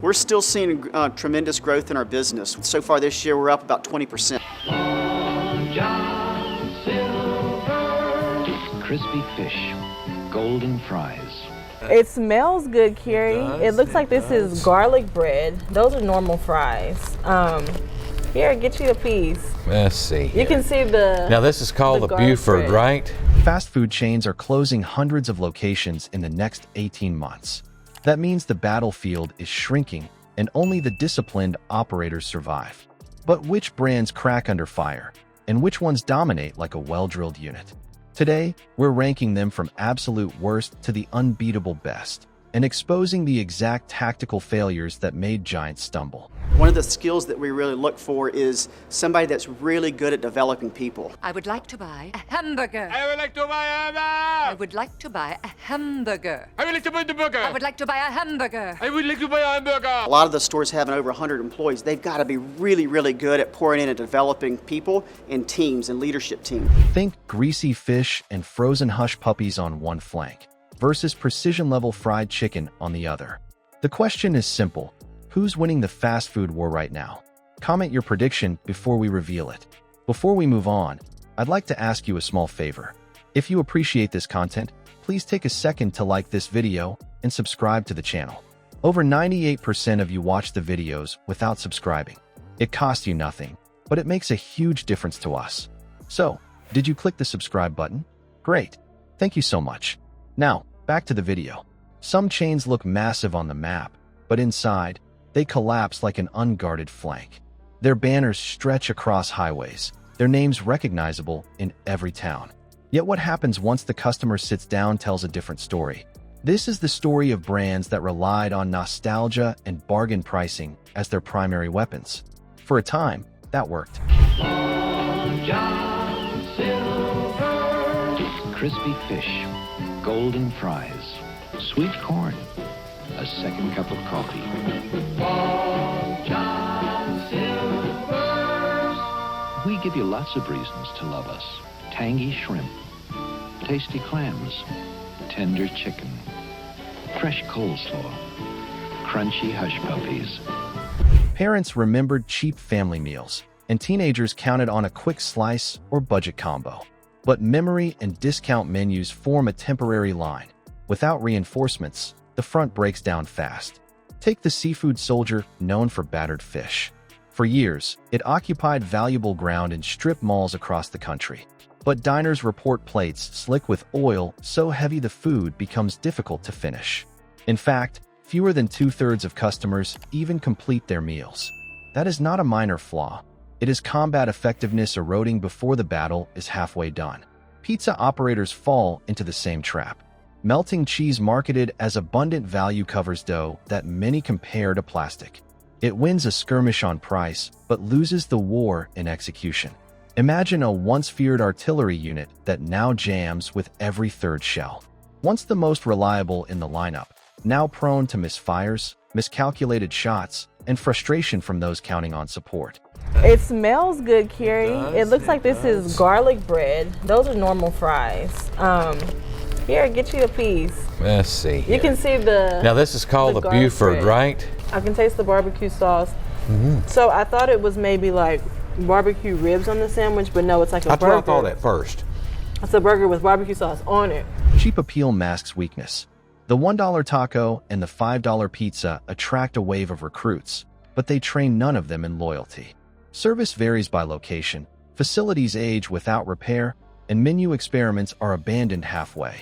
We're still seeing tremendous growth in our business. So far this year, we're up about 20%. Crispy fish, golden fries. It smells good, Carrie. It looks like this is garlic bread. Those are normal fries. Here, get you a piece. Let's see here. You can see Now this is called the Buford, bread. right? Fast food chains are closing hundreds of locations in the next 18 months. That means the battlefield is shrinking and only the disciplined operators survive. But which brands crack under fire and which ones dominate like a well-drilled unit? Today, we're ranking them from absolute worst to the unbeatable best and exposing the exact tactical failures that made giants stumble. One of the skills that we really look for is somebody that's really good at developing people. I would like to buy a hamburger. I would like to buy a hamburger. I would like to buy a hamburger. I would like to buy the burger. I would like to buy a hamburger. I would like to buy a hamburger. A lot of the stores having over 100 employees, they've got to be really, really good at pouring in and developing people and teams and leadership team. Think greasy fish and frozen hush puppies on one flank versus precision-level fried chicken on the other. The question is simple. Who's winning the fast food war right now? Comment your prediction before we reveal it. Before we move on, I'd like to ask you a small favor. If you appreciate this content, please take a second to like this video and subscribe to the channel. Over 98% of you watch the videos without subscribing. It costs you nothing, but it makes a huge difference to us. So, did you click the subscribe button? Great. Thank you so much. Now, back to the video. Some chains look massive on the map, but inside, they collapse like an unguarded flank. Their banners stretch across highways, their names recognizable in every town. Yet what happens once the customer sits down tells a different story. This is the story of brands that relied on nostalgia and bargain pricing as their primary weapons. For a time, that worked. Crispy fish, golden fries, sweet corn, a second cup of coffee. We give you lots of reasons to love us. Tangy shrimp, tasty clams, tender chicken, fresh coleslaw, crunchy hush puppies. Parents remembered cheap family meals, and teenagers counted on a quick slice or budget combo. But memory and discount menus form a temporary line. Without reinforcements, the front breaks down fast. Take the seafood soldier known for battered fish. For years, it occupied valuable ground in strip malls across the country. But diners report plates slick with oil so heavy the food becomes difficult to finish. In fact, fewer than 2/3 of customers even complete their meals. That is not a minor flaw. It is combat effectiveness eroding before the battle is halfway done. Pizza operators fall into the same trap. Melting cheese marketed as abundant value covers dough that many compare to plastic. It wins a skirmish on price, but loses the war in execution. Imagine a once-feared artillery unit that now jams with every third shell. Once the most reliable in the lineup, now prone to misfires, miscalculated shots, and frustration from those counting on support. It smells good, Carrie. It looks like this is garlic bread. Those are normal fries. Here, get you a piece. Let's see here. You can see Now this is called the garlic Buford, bread. right? I can taste the barbecue sauce. So I thought it was maybe like barbecue ribs on the sandwich, but no, it's like a That's burger. what I thought at first. It's a burger with barbecue sauce on it. Cheap appeal masks weakness. The $1 taco and the $5 pizza attract a wave of recruits, but they train none of them in loyalty. Service varies by location, facilities age without repair, and menu experiments are abandoned halfway,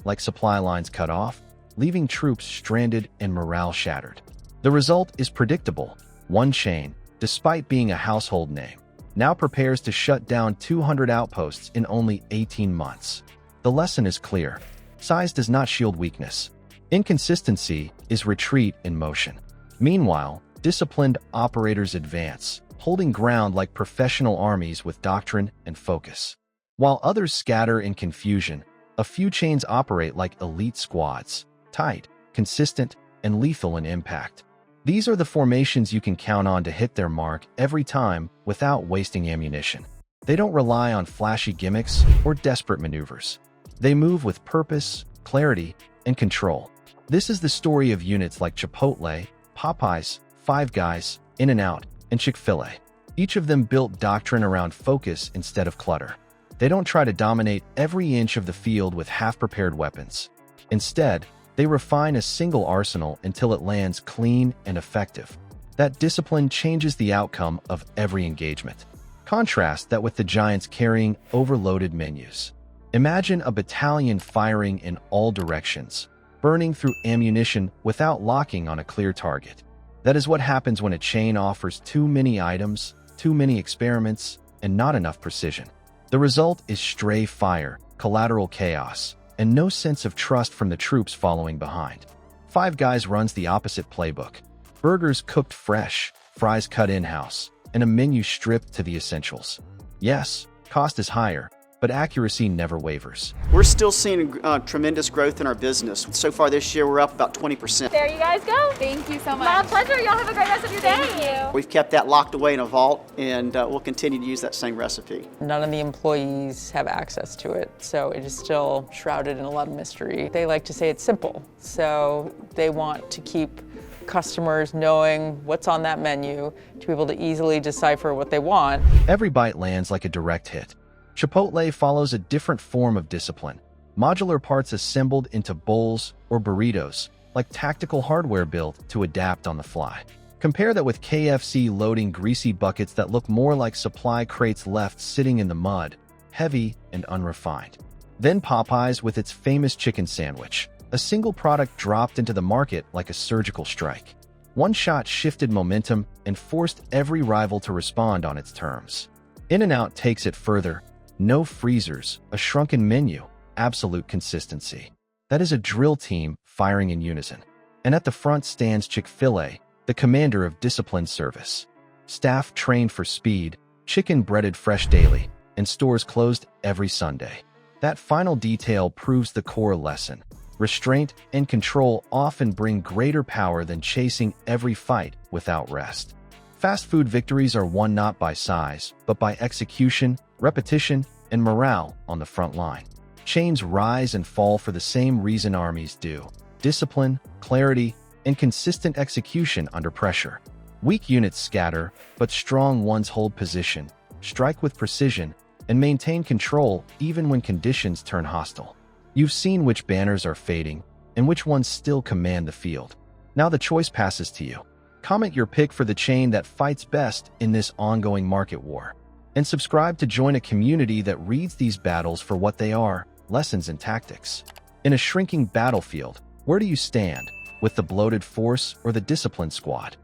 like supply lines cut off, leaving troops stranded and morale shattered. The result is predictable. One chain, despite being a household name, now prepares to shut down 200 outposts in only 18 months. The lesson is clear. Size does not shield weakness. Inconsistency is retreat in motion. Meanwhile, disciplined operators advance, holding ground like professional armies with doctrine and focus. While others scatter in confusion, a few chains operate like elite squads, tight, consistent, and lethal in impact. These are the formations you can count on to hit their mark every time without wasting ammunition. They don't rely on flashy gimmicks or desperate maneuvers. They move with purpose, clarity, and control. This is the story of units like Chipotle, Popeyes, Five Guys, In-N-Out, and Chick-fil-A. Each of them built doctrine around focus instead of clutter. They don't try to dominate every inch of the field with half-prepared weapons. Instead, they refine a single arsenal until it lands clean and effective. That discipline changes the outcome of every engagement. Contrast that with the giants carrying overloaded menus. Imagine a battalion firing in all directions, burning through ammunition without locking on a clear target. That is what happens when a chain offers too many items, too many experiments, and not enough precision. The result is stray fire, collateral chaos, and no sense of trust from the troops following behind. Five Guys runs the opposite playbook. Burgers cooked fresh, fries cut in-house, and a menu stripped to the essentials. Yes, cost is higher, but accuracy never wavers. We're still seeing tremendous growth in our business. So far this year, we're up about 20%. There you guys go. Thank you so much. My pleasure. Y'all have a great rest of your day. Thank you. We've kept that locked away in a vault, and we'll continue to use that same recipe. None of the employees have access to it, so it is still shrouded in a lot of mystery. They like to say it's simple, so they want to keep customers knowing what's on that menu to be able to easily decipher what they want. Every bite lands like a direct hit. Chipotle follows a different form of discipline. Modular parts assembled into bowls or burritos, like tactical hardware built to adapt on the fly. Compare that with KFC loading greasy buckets that look more like supply crates left sitting in the mud, heavy and unrefined. Then Popeyes with its famous chicken sandwich, a single product dropped into the market like a surgical strike. One shot shifted momentum and forced every rival to respond on its terms. In-N-Out takes it further. No freezers, a shrunken menu, absolute consistency. That is a drill team firing in unison. And at the front stands Chick-fil-A, the commander of disciplined service. Staff trained for speed, chicken breaded fresh daily, and stores closed every Sunday. That final detail proves the core lesson. Restraint and control often bring greater power than chasing every fight without rest. Fast food victories are won not by size, but by execution, repetition, and morale on the front line. Chains rise and fall for the same reason armies do: discipline, clarity, and consistent execution under pressure. Weak units scatter, but strong ones hold position, strike with precision, and maintain control even when conditions turn hostile. You've seen which banners are fading and which ones still command the field. Now the choice passes to you. Comment your pick for the chain that fights best in this ongoing market war. And subscribe to join a community that reads these battles for what they are: lessons and tactics. In a shrinking battlefield, where do you stand? With the bloated force or the disciplined squad?